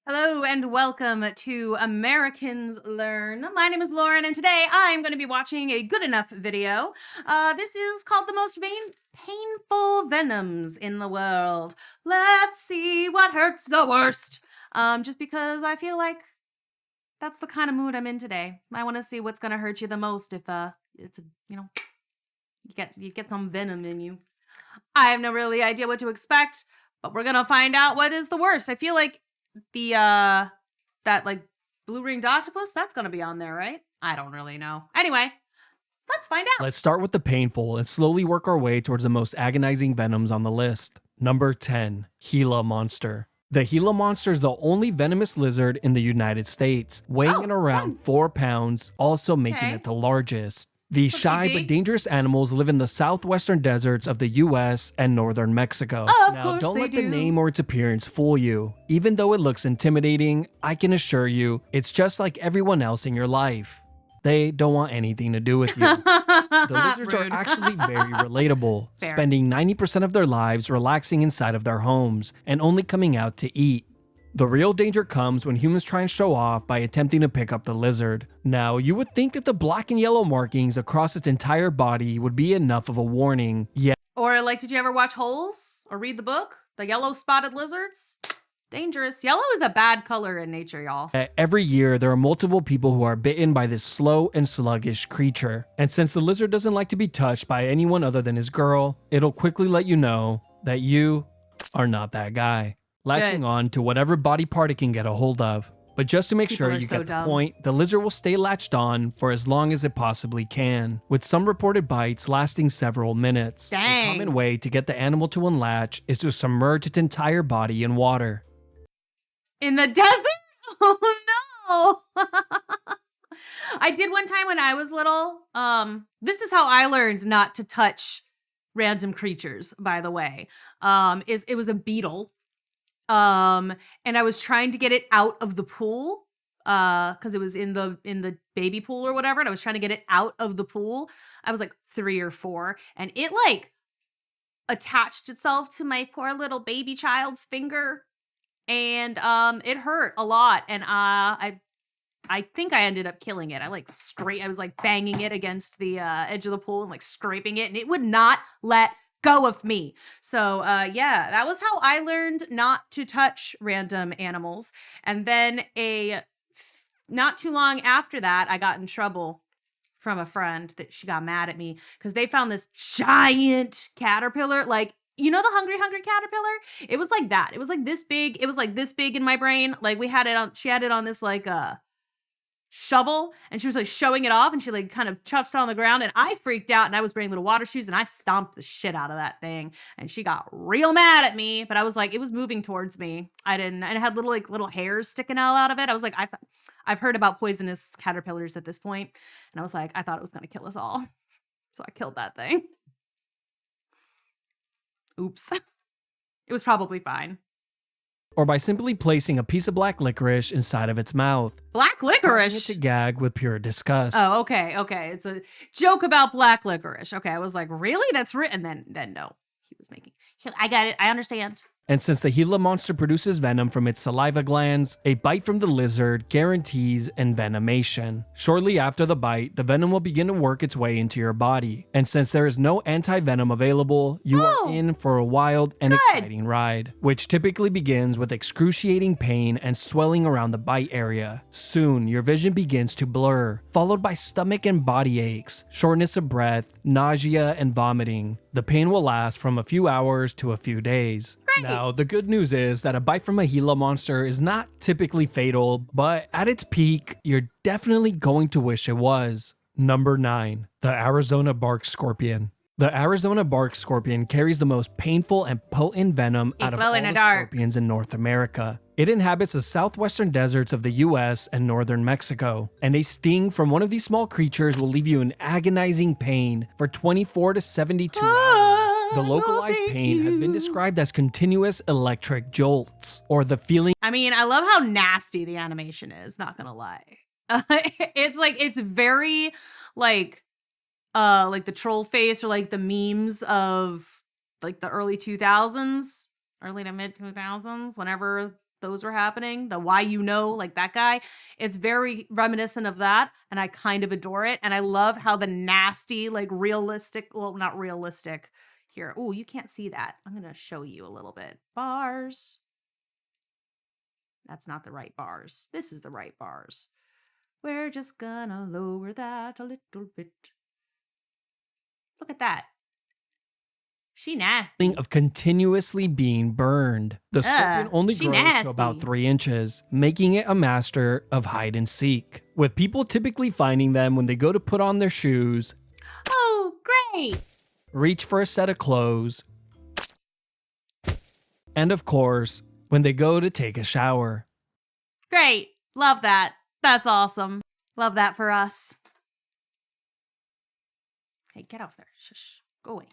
Hello and welcome to Americans Learn. My name is Lauren and today I'm going to be watching a good enough video. This is called the most painful venoms in the world. Let's see what hurts the worst. Just because I feel like that's the kind of mood I'm in today. I want to see what's going to hurt you the most if it's, you get some venom in you. I have no really idea what to expect, but we're going to find out what is the worst. I feel like that like blue ringed octopus, that's gonna be on there, right? I don't really know. Anyway, let's find out. Let's start with the painful and slowly work our way towards the most agonizing venoms on the list. Number 10, Gila monster. The Gila monster is the only venomous lizard in the United States, weighing in around 4 pounds, also making it the largest. These shy but dangerous animals live in the southwestern deserts of the US and northern Mexico. Now, don't let the name or its appearance fool you. Even though it looks intimidating, I can assure you, it's just like everyone else in your life. They don't want anything to do with you. The lizards are actually very relatable, spending 90% of their lives relaxing inside of their homes and only coming out to eat. The real danger comes when humans try and show off by attempting to pick up the lizard. Now, you would think that the black and yellow markings across its entire body would be enough of a warning, yet. Or like, did you ever watch Holes or read the book? The yellow spotted lizards? Dangerous. Yellow is a bad color in nature, y'all. Every year, there are multiple people who are bitten by this slow and sluggish creature. And since the lizard doesn't like to be touched by anyone other than his girl, it'll quickly let you know that you are not that guy. Latching on to whatever body part it can get a hold of. But just to make sure you get the point, the lizard will stay latched on for as long as it possibly can, with some reported bites lasting several minutes. A common way to get the animal to unlatch is to submerge its entire body in water. In the desert? Oh no! I did one time when I was little. This is how I learned not to touch random creatures, by the way. It was a beetle. And I was trying to get it out of the pool, cause it was in the baby pool or whatever. And I was trying to get it out of the pool. I was like 3 or 4 and it like attached itself to my poor little baby child's finger. And, it hurt a lot. And, I think I ended up killing it. I was like banging it against the, edge of the pool and like scraping it and it would not let go of me. So yeah, that was how I learned not to touch random animals. And then not too long after that, I got in trouble from a friend that she got mad at me because they found this giant caterpillar, like, you know, the hungry caterpillar? It was like that. It was like this big. It was like this big in my brain. Like she had it on this like shovel and she was like showing it off and she like kind of chopped it on the ground and I freaked out and I was wearing little water shoes and I stomped the shit out of that thing and she got real mad at me, but I was like, it was moving towards me. And it had little hairs sticking out of it. I was like, I've heard about poisonous caterpillars at this point. And I was like, I thought it was going to kill us all. So I killed that thing. Oops. It was probably fine. Or by simply placing a piece of black licorice inside of its mouth. Black licorice? To gag with pure disgust. Oh, okay. It's a joke about black licorice. Okay, I was like, really? That's and then no. He was making. I got it. I understand. And since the Gila monster produces venom from its saliva glands, a bite from the lizard guarantees envenomation. Shortly after the bite, the venom will begin to work its way into your body. And since there is no anti-venom available, you are in for a wild and exciting ride, which typically begins with excruciating pain and swelling around the bite area. Soon, your vision begins to blur, followed by stomach and body aches, shortness of breath, nausea, and vomiting. The pain will last from a few hours to a few days. Now, the good news is that a bite from a Gila monster is not typically fatal, but at its peak, you're definitely going to wish it was. Number 9, the Arizona bark scorpion. The Arizona bark scorpion carries the most painful and potent venom out of all the scorpions in North America. It inhabits the southwestern deserts of the US and northern Mexico, and a sting from one of these small creatures will leave you in agonizing pain for 24 to 72 hours. The localized pain has been described as continuous electric jolts, or the feeling. I mean, I love how nasty the animation is, not gonna lie. It's very like the troll face or like the memes of like the early 2000s, early to mid 2000s, whenever those were happening, the why you know, like that guy, it's very reminiscent of that. And I kind of adore it. And I love how the nasty, like realistic, well, not realistic here. Oh, you can't see that. I'm going to show you a little bit. Bars. That's not the right bars. This is the right bars. We're just gonna lower that a little bit. Look at that. She nasty. Of continuously being burned. The scorpion only grows nasty. to about 3 inches, making it a master of hide and seek, with people typically finding them when they go to put on their shoes, Oh, great. reach for a set of clothes, and of course, when they go to take a shower. Great. Love that. That's awesome. Love that for us. Hey, get off there. Shush. Go away.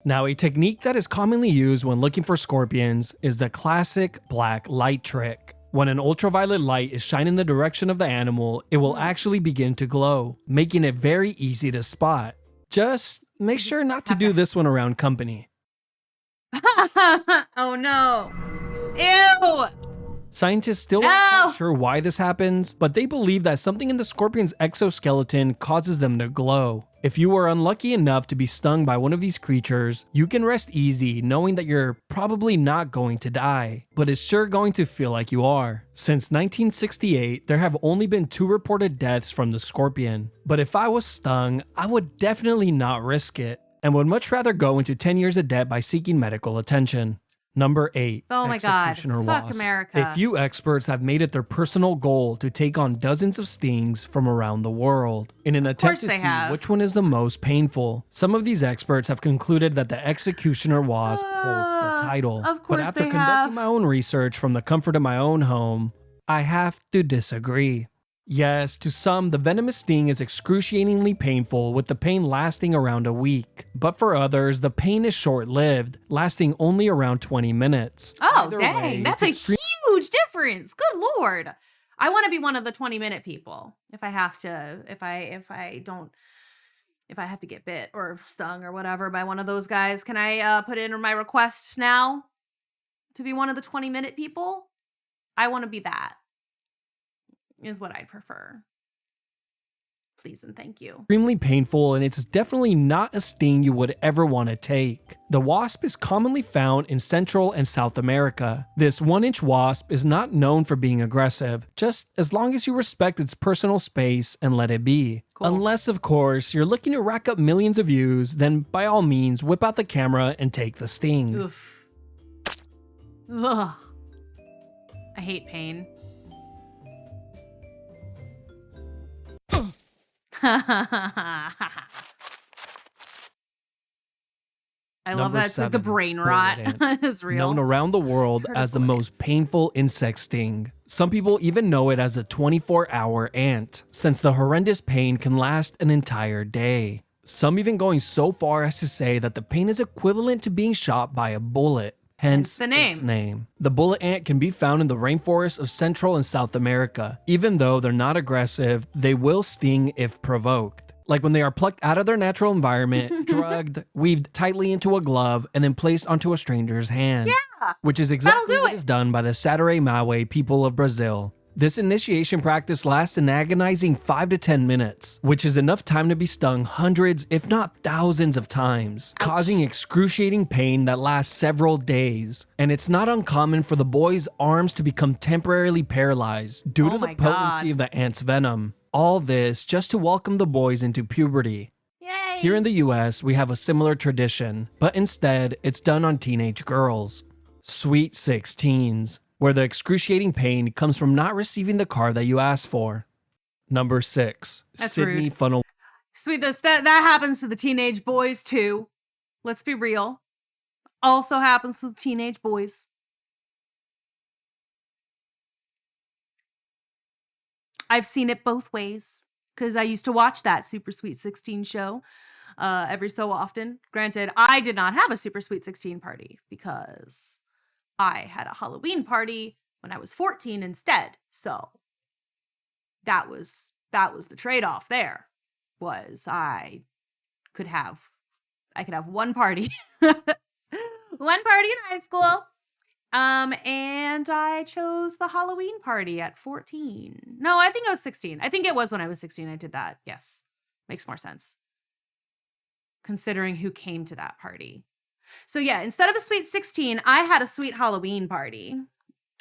Now, a technique that is commonly used when looking for scorpions is the classic black light trick. When an ultraviolet light is shined in the direction of the animal, it will actually begin to glow, making it very easy to spot. Just make sure not to do this one around company. Oh no. Ew. Scientists still aren't quite sure why this happens, but they believe that something in the scorpion's exoskeleton causes them to glow. If you are unlucky enough to be stung by one of these creatures, you can rest easy knowing that you're probably not going to die, but it's sure going to feel like you are. Since 1968, there have only been 2 reported deaths from the scorpion, but if I was stung, I would definitely not risk it, and would much rather go into 10 years of debt by seeking medical attention. Number 8. Oh my God. Executioner Fuck wasp. America. A few experts have made it their personal goal to take on dozens of stings from around the world in an attempt to see which one is the most painful. Some of these experts have concluded that the executioner wasp holds the title. Of course but after they conducting have. my own research from the comfort of my own home, I have to disagree. Yes, to some, the venomous sting is excruciatingly painful, with the pain lasting around a week. But for others, the pain is short-lived, lasting only around 20 minutes. Oh, Either dang. way, That's a huge difference. Good Lord. I want to be one of the 20-minute people if I have to, if I have to get bit or stung or whatever by one of those guys. Can I put in my request now to be one of the 20-minute people? I want to be that. Is what I'd prefer. Please and thank you. Extremely painful, and it's definitely not a sting you would ever want to take. The wasp is commonly found in Central and South America. This 1-inch wasp is not known for being aggressive, just as long as you respect its personal space and let it be. Cool. Unless, of course, you're looking to rack up millions of views, then by all means, whip out the camera and take the sting. Oof. Ugh. I hate pain. I love that. It's like the brain rot is real. Known around the world as the most painful insect sting. Some people even know it as a 24-hour ant, since the horrendous pain can last an entire day. Some even going so far as to say that the pain is equivalent to being shot by a bullet. Hence the name. Its name. The bullet ant can be found in the rainforests of Central and South America. Even though they're not aggressive, they will sting if provoked. Like when they are plucked out of their natural environment, drugged, weaved tightly into a glove, and then placed onto a stranger's hand. Yeah. Which is exactly what is done by the Satere-Mawe people of Brazil. This initiation practice lasts an agonizing 5 to 10 minutes, which is enough time to be stung hundreds, if not thousands of times, causing excruciating pain that lasts several days. And it's not uncommon for the boy's arms to become temporarily paralyzed due to the potency of the ant's venom. All this just to welcome the boys into puberty. Yay. Here in the US, we have a similar tradition, but instead, it's done on teenage girls. Sweet 16s. Where the excruciating pain comes from not receiving the car that you asked for. Number 6. That's Sydney rude. Funnel. Sweet, that happens to the teenage boys too. Let's be real. Also happens to the teenage boys. I've seen it both ways because I used to watch that Super Sweet 16 show every so often. Granted, I did not have a Super Sweet 16 party because I had a Halloween party when I was 14 instead. So that was the trade-off there. Was I could have one party. One party in high school And I chose the Halloween party at 14. No, I think I was 16. I think it was when I was 16 I did that. Yes. Makes more sense. Considering who came to that party. So yeah, instead of a sweet 16, I had a sweet Halloween party.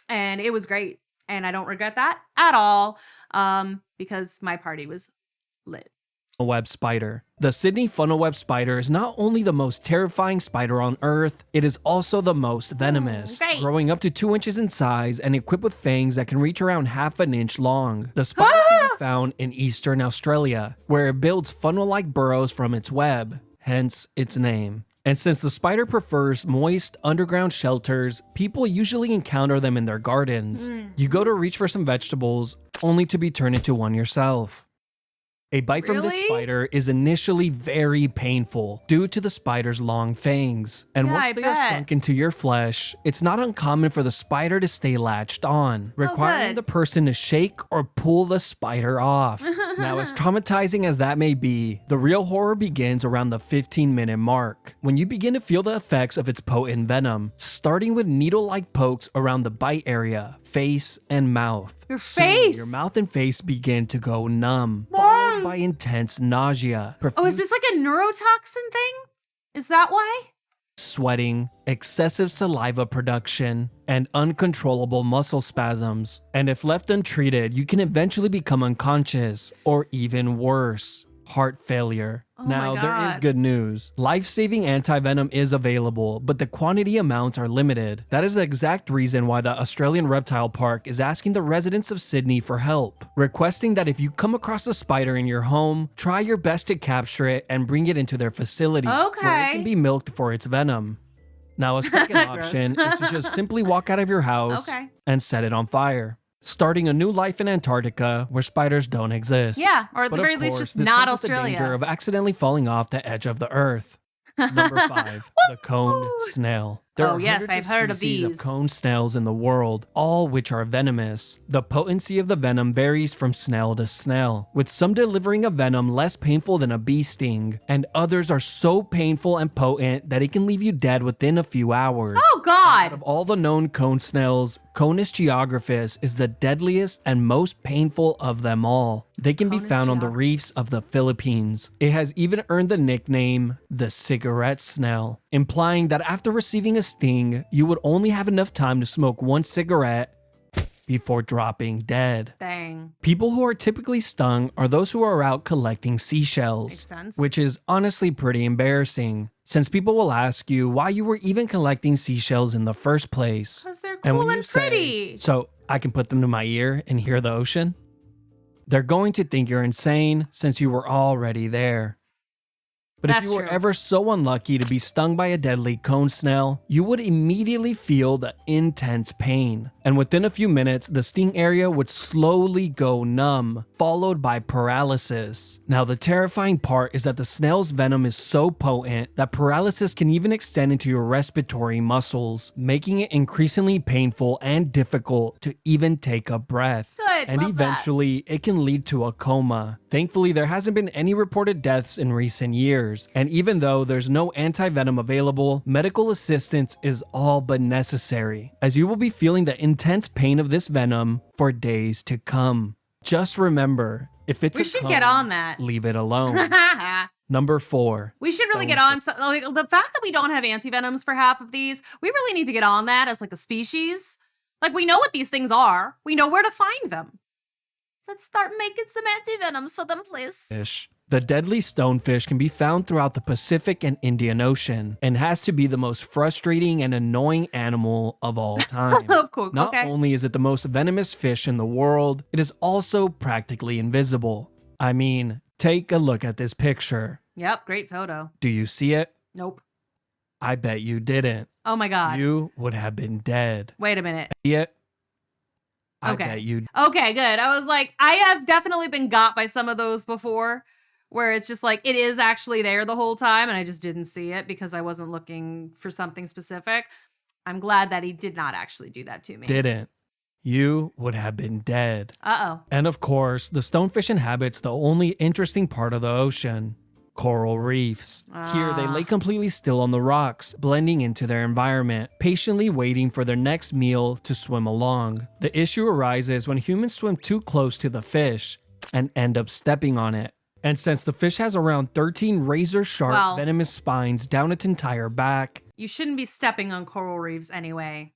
And it was great. And I don't regret that at all. Because my party was lit. Web spider. The Sydney funnel web spider is not only the most terrifying spider on Earth, it is also the most venomous, Great. growing up to 2 inches in size and equipped with fangs that can reach around half an inch long. The spider can be found in eastern Australia, where it builds funnel-like burrows from its web, hence its name. And since the spider prefers moist, underground shelters, people usually encounter them in their gardens. You go to reach for some vegetables, only to be turned into one yourself. A bite from this Really? spider is initially very painful due to the spider's long fangs. And Yeah, once I they are bet. sunk into your flesh, it's not uncommon for the spider to stay latched on, requiring good. the person to shake or pull the spider off. Now, as traumatizing as that may be, the real horror begins around the 15-minute mark, when you begin to feel the effects of its potent venom, starting with needle-like pokes around the bite area, face, and mouth. Your Soon, face? your mouth and face begin to go numb, followed by intense nausea, Oh, is profuse this like a neurotoxin thing? Is that why? sweating, excessive saliva production, and uncontrollable muscle spasms. And if left untreated, you can eventually become unconscious, or even worse, heart failure. Oh my Now, there is God. good news. Life-saving anti-venom is available, but the quantity amounts are limited. That is the exact reason why the Australian Reptile Park is asking the residents of Sydney for help, requesting that if you come across a spider in your home, try your best to capture it and bring it into their facility, where it Okay. can be milked for its venom. Now, a second Gross. option is to just simply walk out of your house Okay. and set it on fire, starting a new life in Antarctica where spiders don't exist. Yeah, or at the But of very least, course, just this not comes with the danger Australia. of accidentally falling off the edge of the earth. Number 5, the cone snail. There Oh, are yes, hundreds I've heard of species these. cone snails in the world, all which are venomous. The potency of the venom varies from snail to snail, with some delivering a venom less painful than a bee sting, and others are so painful and potent that it can leave you dead within a few hours. Oh, Out God. of all the known cone snails, Conus geographus is the deadliest and most painful of them all. They can be Conus found on the geographus. reefs of the Philippines. It has even earned the nickname the cigarette snail, implying that after receiving a sting, you would only have enough time to smoke one cigarette before dropping dead. Dang. People who are typically stung are those who are out collecting seashells, Makes sense. which is honestly pretty embarrassing, since people will ask you why you were even collecting seashells in the first place. Because they're And cool when and you say, pretty. so I can put them to my ear and hear the ocean, they're going to think you're insane since you were already there. But That's if you were true. ever so unlucky to be stung by a deadly cone snail, you would immediately feel the intense pain. And within a few minutes, the sting area would slowly go numb, followed by paralysis. Now, the terrifying part is that the snail's venom is so potent that paralysis can even extend into your respiratory muscles, making it increasingly painful and difficult to even take a breath. Good, And love that. eventually, it can lead to a coma. Thankfully, there hasn't been any reported deaths in recent years, and even though there's no anti-venom available, medical assistance is all but necessary, as you will be feeling the intense pain of this venom for days to come. Just remember, if it's We a should cone, get on that. leave it alone. Number 4. We should really get on. So, like, the fact that we don't have antivenoms for half of these, we really need to get on that as like a species. Like, we know what these things are. We know where to find them. Let's start making some antivenoms for them, please. Fish. The deadly stonefish can be found throughout the Pacific and Indian Ocean, and has to be the most frustrating and annoying animal of all time. Of course. Not Okay. only is it the most venomous fish in the world, it is also practically invisible. I mean, take a look at this picture. Yep. Great photo. Do you see it? Nope. I bet you didn't. Oh my God. You would have been dead. Wait a minute. See it? I Okay. bet you. Okay, good. I was like, I have definitely been got by some of those before, where it's just like, it is actually there the whole time, and I just didn't see it because I wasn't looking for something specific. I'm glad that he did not actually do that to me. Didn't. You would have been dead. Uh-oh. And of course, the stonefish inhabits the only interesting part of the ocean, Coral reefs. Here, they lay completely still on the rocks, blending into their environment, patiently waiting for their next meal to swim along. The issue arises when humans swim too close to the fish and end up stepping on it. And since the fish has around 13 razor-sharp venomous spines down its entire back, you shouldn't be stepping on coral reefs anyway.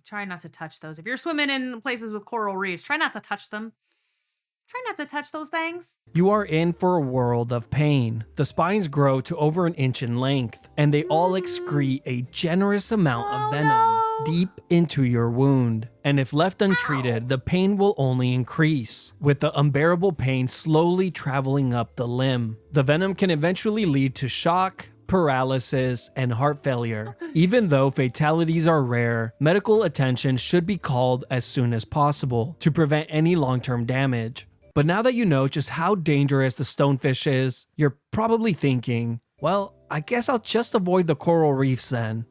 Try not to touch those. If you're swimming in places with coral reefs, try not to touch them. Try not to touch those things. You are in for a world of pain. The spines grow to over an inch in length, and they all excrete a generous amount of venom deep into your wound. And if left untreated, the pain will only increase, with the unbearable pain slowly traveling up the limb. The venom can eventually lead to shock, paralysis, and heart failure. Even though fatalities are rare, medical attention should be called as soon as possible to prevent any long-term damage. But now that you know just how dangerous the stonefish is, you're probably thinking, well, I guess I'll just avoid the coral reefs then.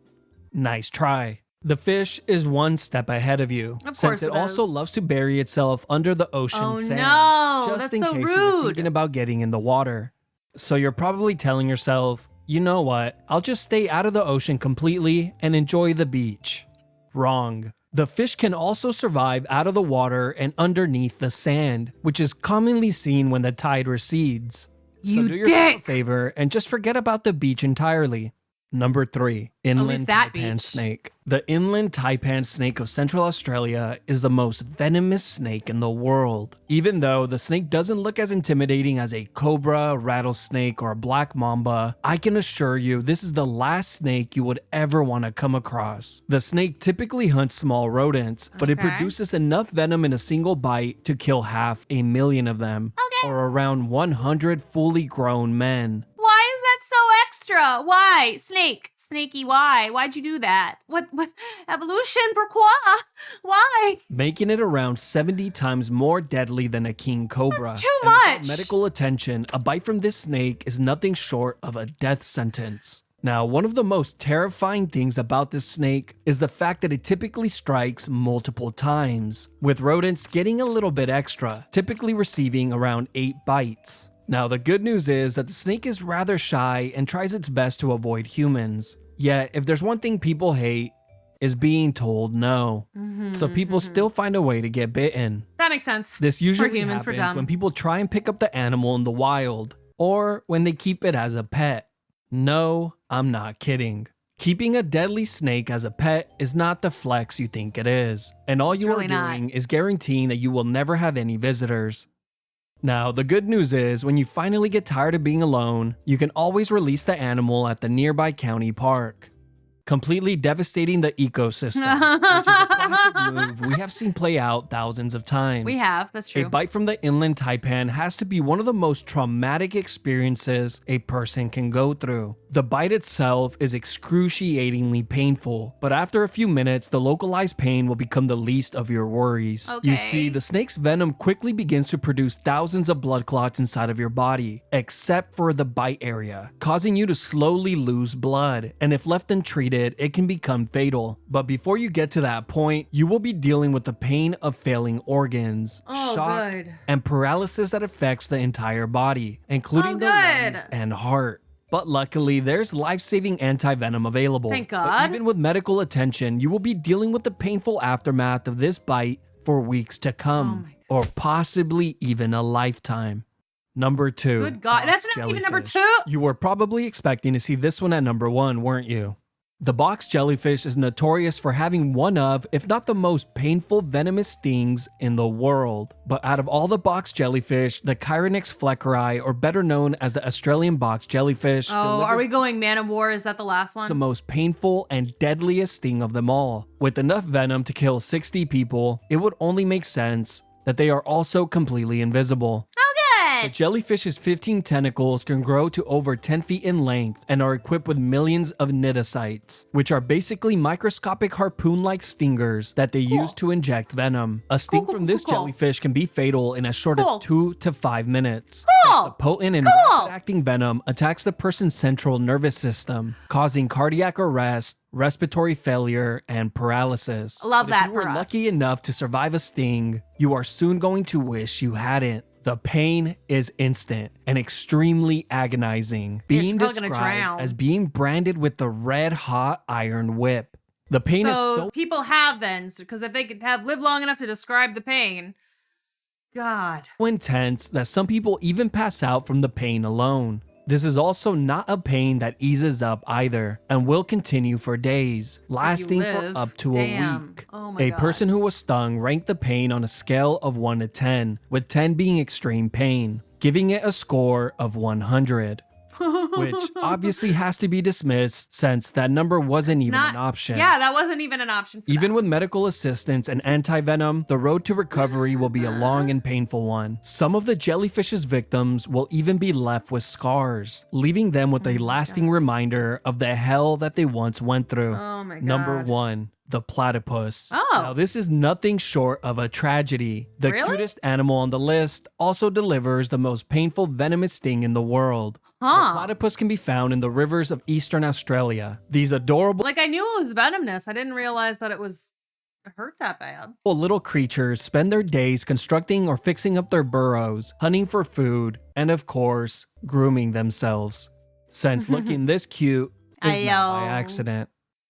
Nice try. The fish is one step ahead of you, since it also loves to bury itself under the ocean sand, just in case you're thinking about getting in the water. So you're probably telling yourself, you know what, I'll just stay out of the ocean completely and enjoy the beach. Wrong. The fish can also survive out of the water and underneath the sand, which is commonly seen when the tide recedes. So do yourself a favor and just forget about the beach entirely. Number 3, inland taipan snake. The inland taipan snake of Central Australia is the most venomous snake in the world. Even though the snake doesn't look as intimidating as a cobra, rattlesnake, or a black mamba, I can assure you this is the last snake you would ever want to come across. The snake typically hunts small rodents, but it produces enough venom in a single bite to kill 500,000 of them, or around 100 fully grown men. Why is that so extra? Why? Snaky, why? Why'd you do that? What evolution? Pourquoi? Why? Making it around 70 times more deadly than a king cobra. That's too much! Without medical attention, a bite from this snake is nothing short of a death sentence. Now, one of the most terrifying things about this snake is the fact that it typically strikes multiple times, with rodents getting a little bit extra, typically receiving around 8 bites. Now, the good news is that the snake is rather shy and tries its best to avoid humans. Yet, if there's one thing people hate, is being told no. So people still find a way to get bitten. That makes sense. This usually happens when people try and pick up the animal in the wild, or when they keep it as a pet. No, I'm not kidding. Keeping a deadly snake as a pet is not the flex you think it is. And all you are doing is guaranteeing that you will never have any visitors. Now, the good news is, when you finally get tired of being alone, you can always release the animal at the nearby county park, completely devastating the ecosystem, which is a classic move we have seen play out thousands of times. We have, that's true. A bite from the inland taipan has to be one of the most traumatic experiences a person can go through. The bite itself is excruciatingly painful, but after a few minutes, the localized pain will become the least of your worries. You see, the snake's venom quickly begins to produce thousands of blood clots inside of your body, except for the bite area, causing you to slowly lose blood, and if left untreated, it can become fatal. But before you get to that point, you will be dealing with the pain of failing organs, shock, and paralysis that affects the entire body, including the lungs and heart. But luckily, there's life-saving anti-venom available. Thank God. But even with medical attention, you will be dealing with the painful aftermath of this bite for weeks to come, or possibly even a lifetime. Number 2. Good God, that's not even number 2? You were probably expecting to see this one at number 1, weren't you? The box jellyfish is notorious for having one of, if not the most painful venomous stings in the world. But out of all the box jellyfish, the Chironix fleckeri, or better known as the Australian box jellyfish, are we going Man of War? Is that the last one? The most painful and deadliest sting of them all. With enough venom to kill 60 people, it would only make sense that they are also completely invisible. The jellyfish's 15 tentacles can grow to over 10 feet in length and are equipped with millions of cnidocytes, which are basically microscopic harpoon-like stingers that they use to inject venom. A sting from this jellyfish can be fatal in as short as 2 to 5 minutes. The potent and rapid-acting venom attacks the person's central nervous system, causing cardiac arrest, respiratory failure, and paralysis. Love that if you were lucky enough to survive a sting, you are soon going to wish you hadn't. The pain is instant and extremely agonizing, Yeah, being you're probably gonna described drown. as being branded with the red-hot iron whip. The pain is So so people have then, because if they could have lived long enough to describe the pain, God. intense that some people even pass out from the pain alone. This is also not a pain that eases up either and will continue for days, lasting for live, up to a damn. week. Oh my A God. person who was stung ranked the pain on a scale of 1 to 10, with 10 being extreme pain, giving it a score of 100. Which obviously has to be dismissed since that number wasn't even an option. Yeah, that wasn't even an option for Even them. with medical assistance and anti-venom, the road to recovery will be a long and painful one. Some of the jellyfish's victims will even be left with scars, leaving them with a lasting reminder of the hell that they once went through. Oh my God. Number 1. The platypus. Oh. Now this is nothing short of a tragedy. The Really? cutest animal on the list also delivers the most painful venomous sting in the world. The platypus can be found in the rivers of eastern Australia. These adorable Like, I knew it was venomous. I didn't realize that it hurt that bad. little creatures spend their days constructing or fixing up their burrows, hunting for food, and of course, grooming themselves. Since looking this cute is not by Ayo. accident.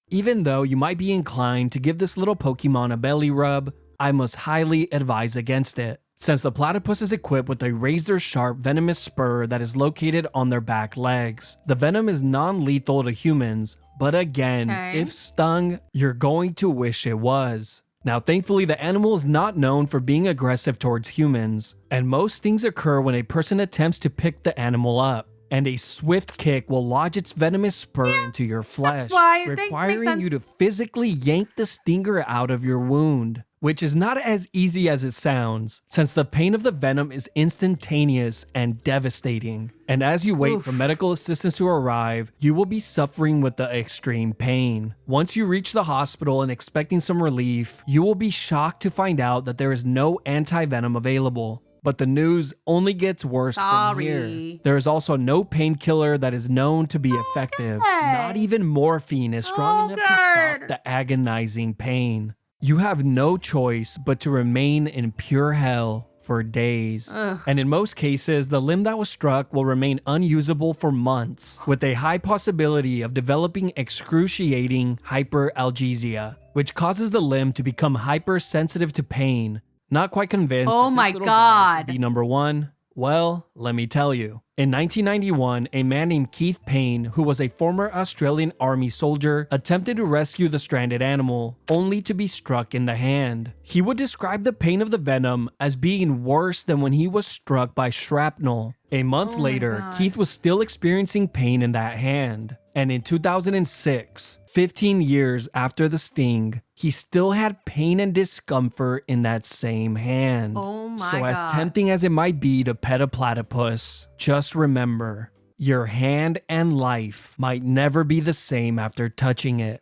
Even though you might be inclined to give this little Pokemon a belly rub, I must highly advise against it, since the platypus is equipped with a razor-sharp venomous spur that is located on their back legs. The venom is non-lethal to humans, but again, if stung, you're going to wish it was. Now thankfully the animal is not known for being aggressive towards humans, and most stings occur when a person attempts to pick the animal up, and a swift kick will lodge its venomous spur into your flesh, requiring you to physically yank the stinger out of your wound. Which is not as easy as it sounds, since the pain of the venom is instantaneous and devastating. And as you wait for medical assistance to arrive, you will be suffering with the extreme pain. Once you reach the hospital and expecting some relief, you will be shocked to find out that there is no anti-venom available. But the news only gets worse from here. There is also no painkiller that is known to be effective. Not even morphine is strong enough to stop the agonizing pain. You have no choice but to remain in pure hell for days. And in most cases, the limb that was struck will remain unusable for months, with a high possibility of developing excruciating hyperalgesia, which causes the limb to become hypersensitive to pain. Not quite convinced Oh that this my little guy should God. be number 1? Well, let me tell you. In 1991, a man named Keith Payne, who was a former Australian army soldier, attempted to rescue the stranded animal, only to be struck in the hand. He would describe the pain of the venom as being worse than when he was struck by shrapnel. A month later, Keith was still experiencing pain in that hand. And in 2006, 15 years after the sting, he still had pain and discomfort in that same hand. Oh my So as God. tempting as it might be to pet a platypus, just remember, your hand and life might never be the same after touching it.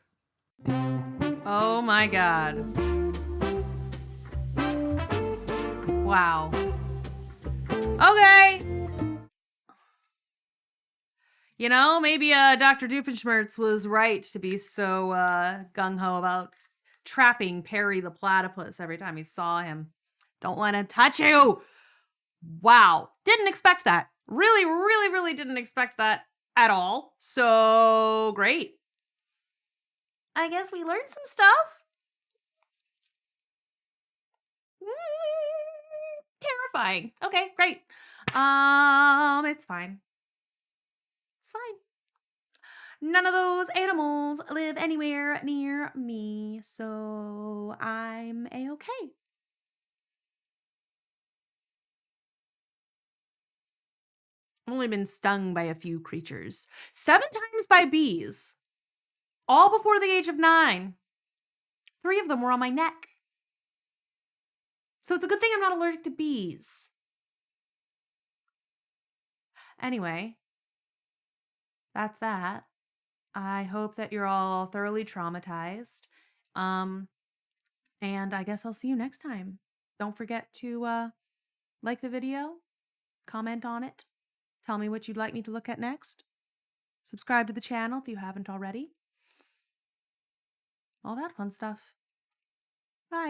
Oh my God. Wow. Okay. You know, maybe Dr. Doofenshmirtz was right to be so gung-ho about trapping Perry the platypus every time he saw him. Don't let him touch you. Wow. Didn't expect that. Really, really, really didn't expect that at all. So great. I guess we learned some stuff. Terrifying. Okay, great. It's fine. It's fine. None of those animals live anywhere near me, so I'm a-okay. I've only been stung by a few creatures. 7 times by bees. All before the age of 9. 3 of them were on my neck. So it's a good thing I'm not allergic to bees. Anyway, that's that. I hope that you're all thoroughly traumatized. And I guess I'll see you next time. Don't forget to like the video, comment on it, tell me what you'd like me to look at next. Subscribe to the channel if you haven't already. All that fun stuff. Bye.